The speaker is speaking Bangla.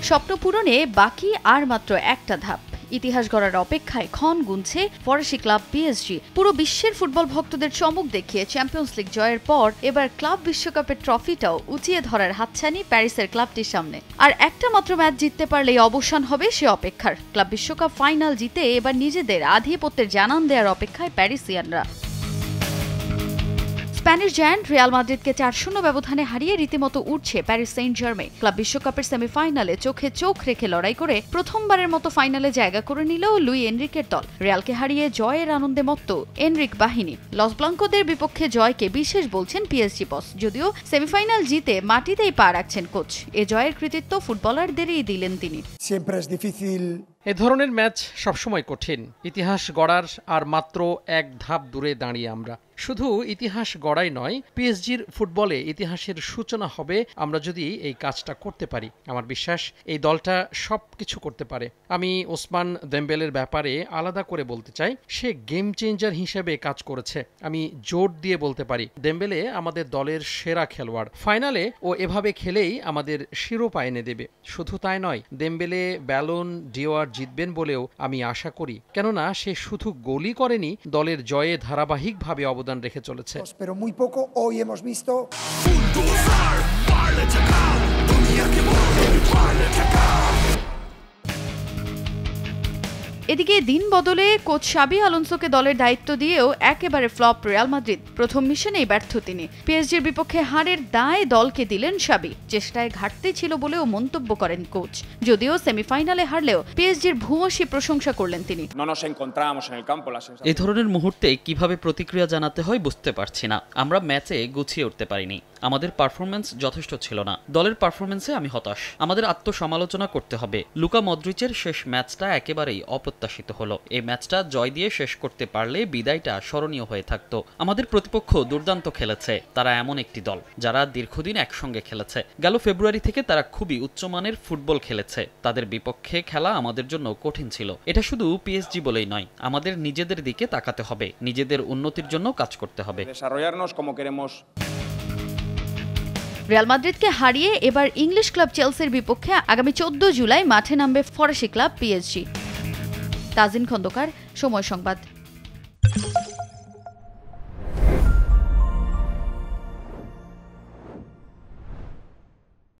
স্বপ্ন পূরণে বাকি আর মাত্র একটা ধাপ। ইতিহাস গড়ার অপেক্ষায় ক্ষণ গুনছে ফরাসি ক্লাব পিএসজি। পুরো বিশ্বের ফুটবল ভক্তদের চমক দেখিয়ে চ্যাম্পিয়ন্স লিগ জয়ের পর এবার ক্লাব বিশ্বকাপের ট্রফিটাও উঁচিয়ে ধরার হাতছানি প্যারিসের ক্লাবটির সামনে। আর একটা মাত্র ম্যাচ জিততে পারলেই অবসান হবে সে অপেক্ষার। ক্লাব বিশ্বকাপ ফাইনাল জিতে এবার নিজেদের আধিপত্যের জানান দেওয়ার অপেক্ষায় প্যারিসিয়ানরা। স্প্যানিশ জায়ান্ট রিয়াল মাদ্রিদকে ৪-০ ব্যবধানে হারিয়ে রীতিমতো উঠছে প্যারিস সেন্ট জার্মেই। ক্লাব বিশ্বকাপের সেমিফাইনালে চোখে চোখ রেখে লড়াই করে প্রথমবারের মতো ফাইনালে জায়গা করে নিল লুই এনরিকের দল। রিয়ালকে হারিয়ে জয়ের আনন্দে মত্ত এনরিক বাহিনী। লস ব্লাঙ্কোদের বিপক্ষে জয়কে বিশেষ বলছেন পিএসজি বস, যদিও সেমিফাইনাল জিতে মাটিতেই পা রাখছেন কোচ। এ জয়ের কৃতিত্ব ফুটবলারদেরই দিলেন তিনি। এ ধরনের ম্যাচ সবসময় কঠিন। ইতিহাস গড়ার আর মাত্র এক ধাপ দূরে দাঁড়িয়ে আমরা। শুধু ইতিহাস গড়াই নয়, পিএসজির ফুটবলে ইতিহাসের সূচনা হবে আমরা যদি এই কাজটা করতে পারি। আমার বিশ্বাস এই দলটা সবকিছু করতে পারে। আমি ওসমান দেমবেলের ব্যাপারে আলাদা করে বলতে চাই, সে গেম চেঞ্জার হিসেবে কাজ করেছে। আমি জোর দিয়ে বলতে পারি দেমবেলে আমাদের দলের সেরা খেলোয়াড়। ফাইনালে ও এভাবে খেলেই আমাদের শিরোপা এনে দেবে। শুধু তাই নয়, দেমবেলে ব্যালন ডিওর জিতবেন বলেও আমি আশা করি, কেননা সে শুধু গোলই করেনি, দলের জয়ে ধারাবাহিকভাবে অবদান রেখে চলেছে। এদিকে দিন বদলে কোচ শাবি আলোনসোকে দলের দায়িত্ব দিয়েও একেবারে ফ্লপ রিয়াল মাদ্রিদ। প্রথম মিশনেই ব্যর্থ তিনি। পিএসজির বিপক্ষে হারের দায় দলকে দিলেন শাবি। চেষ্টায় ঘাটতি ছিল বলেও মন্তব্য করেন কোচ। যদিও সেমিফাইনালে হারলেও পিএসজির ভূয়সী প্রশংসা করলেন তিনি। এই ধরনের মুহূর্তে কিভাবে প্রতিক্রিয়া জানাতে হয় বুঝতে পারছি না। আমরা ম্যাচে গুছিয়ে উঠতে পারিনি। আমাদের পারফরমেন্স যথেষ্ট ছিল না। দলের পারফরমেন্সে আমি হতাশ। আমাদের আত্মসমালোচনা করতে হবে। লুকা মদ্রিচের শেষ ম্যাচটা একেবারেই অপ্রত্যাশিত হলো। এই ম্যাচটা জয় দিয়ে শেষ করতে পারলে বিদায়টা স্মরণীয় হয়ে থাকতো। আমাদের প্রতিপক্ষ দুর্দান্ত খেলেছে। তারা এমন একটি দল যারা দীর্ঘদিন একসঙ্গে খেলেছে। গেল ফেব্রুয়ারি থেকে তারা খুবই উচ্চমানের ফুটবল খেলেছে। তাদের বিপক্ষে খেলা আমাদের জন্য কঠিন ছিল। এটা শুধু পিএসজি বলেই নয়, আমাদের নিজেদের দিকে তাকাতে হবে, নিজেদের উন্নতির জন্য কাজ করতে হবে। রিয়াল মাদ্রিদকে হারিয়ে এবার ইংলিশ ক্লাব চেলসির বিপক্ষে আগামী 14 জুলাই মাঠে নামবে ফরাসি ক্লাব পিএসজি। তাজিন খন্দকার, সময় সংবাদ।